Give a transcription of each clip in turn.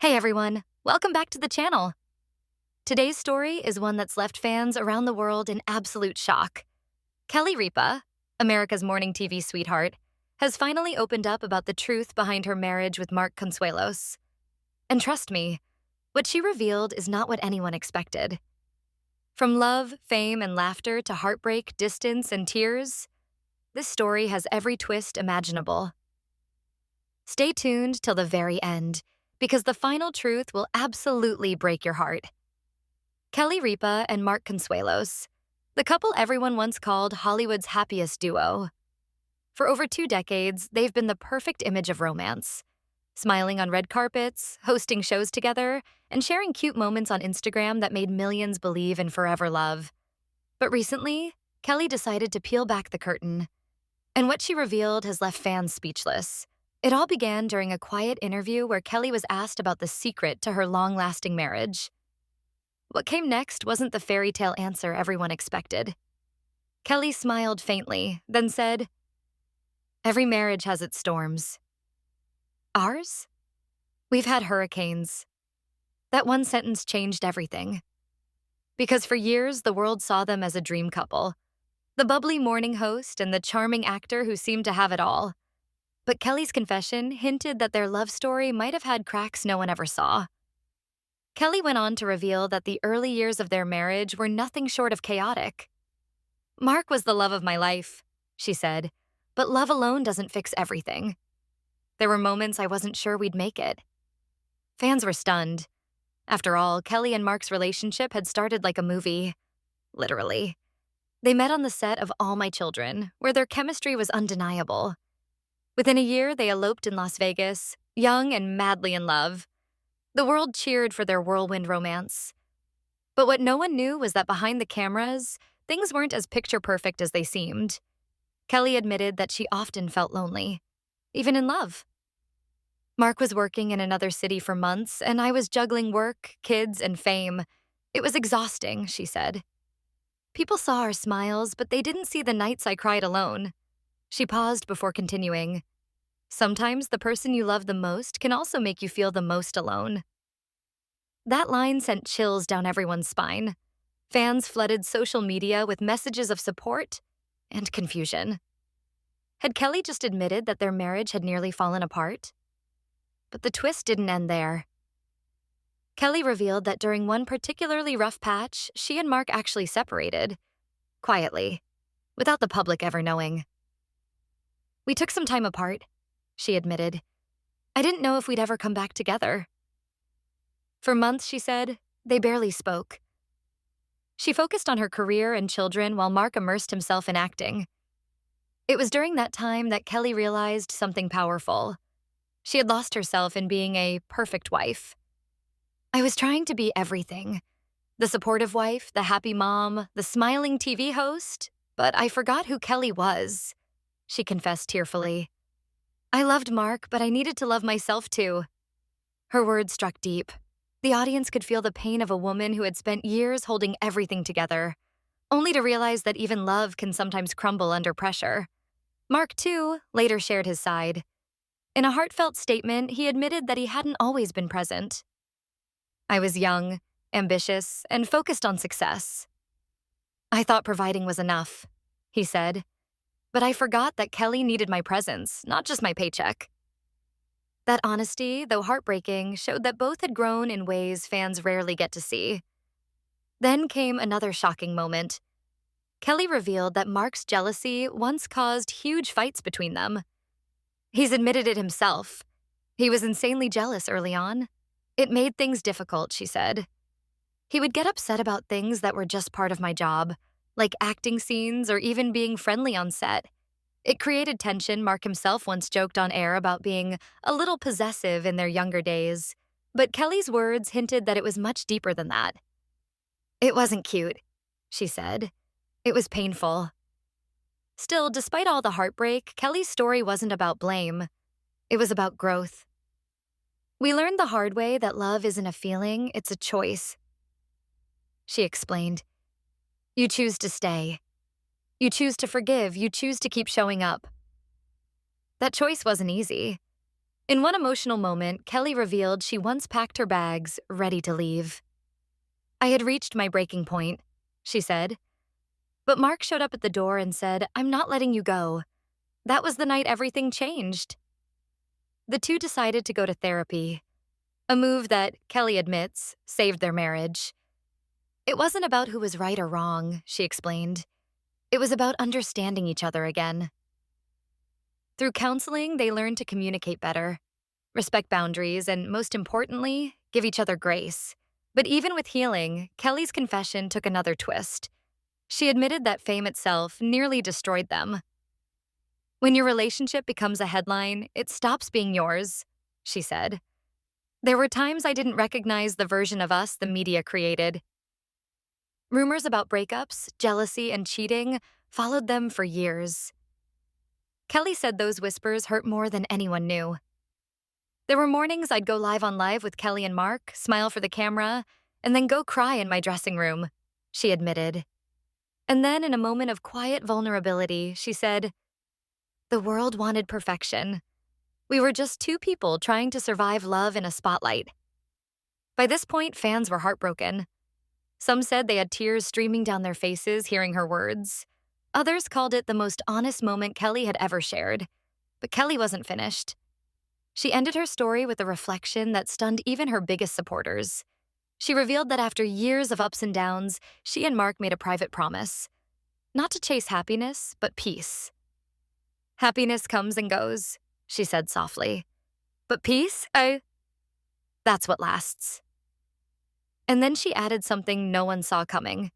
Hey everyone, welcome back to the channel. Today's story is one that's left fans around the world in absolute shock. Kelly Ripa, America's morning TV sweetheart, has finally opened up about the truth behind her marriage with Mark Consuelos. And trust me, what she revealed is not what anyone expected. From love, fame, and laughter to heartbreak, distance, and tears, this story has every twist imaginable. Stay tuned till the very end, because the final truth will absolutely break your heart. Kelly Ripa and Mark Consuelos, the couple everyone once called Hollywood's happiest duo. For over 2 decades, they've been the perfect image of romance, smiling on red carpets, hosting shows together, and sharing cute moments on Instagram that made millions believe in forever love. But recently, Kelly decided to peel back the curtain, and what she revealed has left fans speechless. It all began during a quiet interview where Kelly was asked about the secret to her long-lasting marriage. What came next wasn't the fairy tale answer everyone expected. Kelly smiled faintly, then said, "Every marriage has its storms. Ours? We've had hurricanes." That one sentence changed everything. Because for years, the world saw them as a dream couple, the bubbly morning host and the charming actor who seemed to have it all. But Kelly's confession hinted that their love story might have had cracks no one ever saw. Kelly went on to reveal that the early years of their marriage were nothing short of chaotic. "Mark was the love of my life," she said, "but love alone doesn't fix everything. There were moments I wasn't sure we'd make it." Fans were stunned. After all, Kelly and Mark's relationship had started like a movie. Literally. They met on the set of All My Children, where their chemistry was undeniable. Within a year, they eloped in Las Vegas, young and madly in love. The world cheered for their whirlwind romance. But what no one knew was that behind the cameras, things weren't as picture-perfect as they seemed. Kelly admitted that she often felt lonely, even in love. "Mark was working in another city for months, and I was juggling work, kids, and fame. It was exhausting," she said. "People saw our smiles, but they didn't see the nights I cried alone." She paused before continuing. "Sometimes the person you love the most can also make you feel the most alone." That line sent chills down everyone's spine. Fans flooded social media with messages of support and confusion. Had Kelly just admitted that their marriage had nearly fallen apart? But the twist didn't end there. Kelly revealed that during one particularly rough patch, she and Mark actually separated, quietly, without the public ever knowing. "We took some time apart," she admitted. "I didn't know if we'd ever come back together." For months, she said, they barely spoke. She focused on her career and children while Mark immersed himself in acting. It was during that time that Kelly realized something powerful. She had lost herself in being a perfect wife. "I was trying to be everything. The supportive wife, the happy mom, the smiling TV host, but I forgot who Kelly was," she confessed tearfully. "I loved Mark, but I needed to love myself too." Her words struck deep. The audience could feel the pain of a woman who had spent years holding everything together, only to realize that even love can sometimes crumble under pressure. Mark, too, later shared his side. In a heartfelt statement, he admitted that he hadn't always been present. "I was young, ambitious, and focused on success. I thought providing was enough," he said. "But I forgot that Kelly needed my presence, not just my paycheck." That honesty, though heartbreaking, showed that both had grown in ways fans rarely get to see. Then came another shocking moment. Kelly revealed that Mark's jealousy once caused huge fights between them. He's admitted it himself. He was insanely jealous early on. "It made things difficult," she said. "He would get upset about things that were just part of my job, like acting scenes or even being friendly on set. It created tension." Mark himself once joked on air about being a little possessive in their younger days, but Kelly's words hinted that it was much deeper than that. "It wasn't cute," she said. "It was painful." Still, despite all the heartbreak, Kelly's story wasn't about blame. It was about growth. "We learned the hard way that love isn't a feeling, it's a choice," she explained. "You choose to stay. You choose to forgive. You choose to keep showing up." That choice wasn't easy. In one emotional moment, Kelly revealed she once packed her bags, ready to leave. "I had reached my breaking point," she said. But Mark showed up at the door and said, "I'm not letting you go." That was the night everything changed. The two decided to go to therapy, a move that, Kelly admits, saved their marriage. "It wasn't about who was right or wrong," she explained. "It was about understanding each other again." Through counseling, they learned to communicate better, respect boundaries, and most importantly, give each other grace. But even with healing, Kelly's confession took another twist. She admitted that fame itself nearly destroyed them. "When your relationship becomes a headline, it stops being yours," she said. "There were times I didn't recognize the version of us the media created." Rumors about breakups, jealousy, and cheating followed them for years. Kelly said those whispers hurt more than anyone knew. "There were mornings I'd go live on Live with Kelly and Mark, smile for the camera, and then go cry in my dressing room," she admitted. And then, in a moment of quiet vulnerability, she said, "The world wanted perfection. We were just two people trying to survive love in a spotlight." By this point, fans were heartbroken. Some said they had tears streaming down their faces hearing her words. Others called it the most honest moment Kelly had ever shared. But Kelly wasn't finished. She ended her story with a reflection that stunned even her biggest supporters. She revealed that after years of ups and downs, she and Mark made a private promise. Not to chase happiness, but peace. "Happiness comes and goes," she said softly. "But peace, that's what lasts." And then she added something no one saw coming.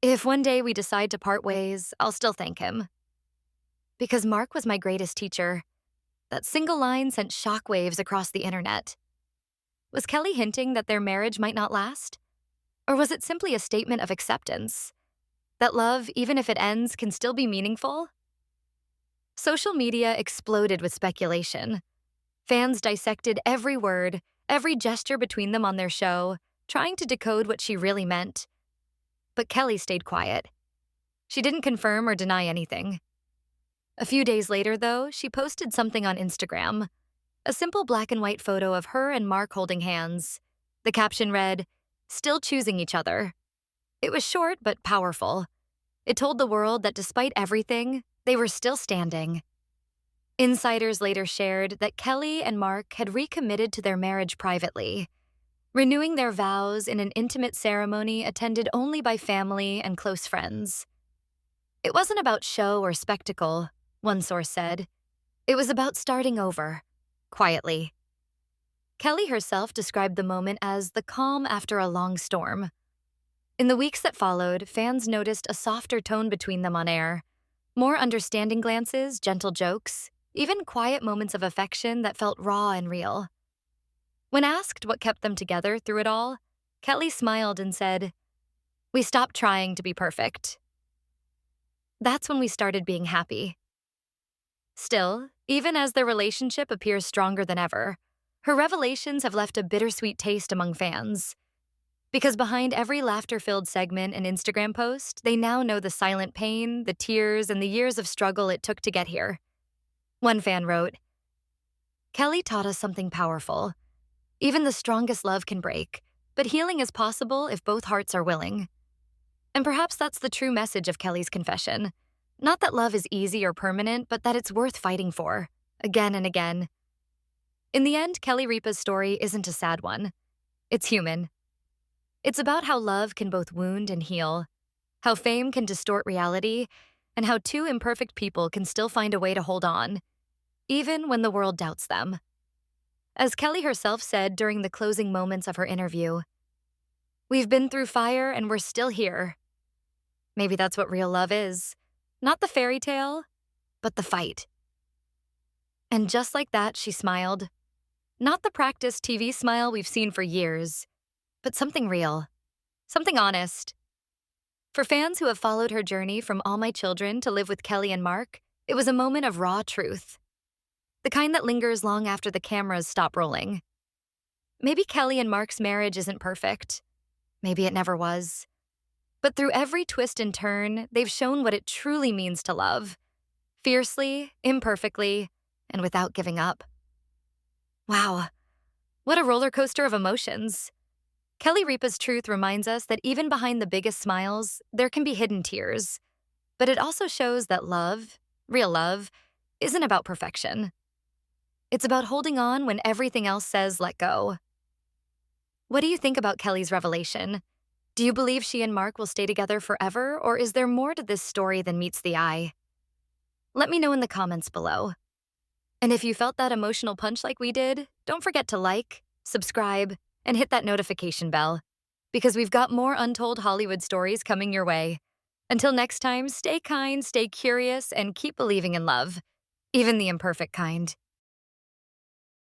"If one day we decide to part ways, I'll still thank him. Because Mark was my greatest teacher." That single line sent shockwaves across the internet. Was Kelly hinting that their marriage might not last? Or was it simply a statement of acceptance? That love, even if it ends, can still be meaningful? Social media exploded with speculation. Fans dissected every word, every gesture between them on their show, trying to decode what she really meant. But Kelly stayed quiet. She didn't confirm or deny anything. A few days later, though, she posted something on Instagram. A simple black and white photo of her and Mark holding hands. The caption read, "Still choosing each other." It was short but powerful. It told the world that despite everything, they were still standing. Insiders later shared that Kelly and Mark had recommitted to their marriage privately, renewing their vows in an intimate ceremony attended only by family and close friends. "It wasn't about show or spectacle," one source said. "It was about starting over, quietly." Kelly herself described the moment as the calm after a long storm. In the weeks that followed, fans noticed a softer tone between them on air. More understanding glances, gentle jokes, even quiet moments of affection that felt raw and real. When asked what kept them together through it all, Kelly smiled and said, "We stopped trying to be perfect. That's when we started being happy." Still, even as their relationship appears stronger than ever, her revelations have left a bittersweet taste among fans. Because behind every laughter-filled segment and Instagram post, they now know the silent pain, the tears, and the years of struggle it took to get here. One fan wrote, "Kelly taught us something powerful. Even the strongest love can break, but healing is possible if both hearts are willing." And perhaps that's the true message of Kelly's confession. Not that love is easy or permanent, but that it's worth fighting for, again and again. In the end, Kelly Ripa's story isn't a sad one. It's human. It's about how love can both wound and heal, how fame can distort reality, and how two imperfect people can still find a way to hold on, even when the world doubts them. As Kelly herself said during the closing moments of her interview, "We've been through fire and we're still here." Maybe that's what real love is. Not the fairy tale, but the fight. And just like that, she smiled. Not the practiced TV smile we've seen for years, but something real, something honest. For fans who have followed her journey from All My Children to Live with Kelly and Mark, it was a moment of raw truth. The kind that lingers long after the cameras stop rolling. Maybe Kelly and Mark's marriage isn't perfect. Maybe it never was. But through every twist and turn, they've shown what it truly means to love. Fiercely, imperfectly, and without giving up. Wow, what a roller coaster of emotions. Kelly Ripa's truth reminds us that even behind the biggest smiles, there can be hidden tears. But it also shows that love, real love, isn't about perfection. It's about holding on when everything else says let go. What do you think about Kelly's revelation? Do you believe she and Mark will stay together forever, or is there more to this story than meets the eye? Let me know in the comments below. And if you felt that emotional punch like we did, don't forget to like, subscribe, and hit that notification bell, because we've got more untold Hollywood stories coming your way. Until next time, stay kind, stay curious, and keep believing in love, even the imperfect kind.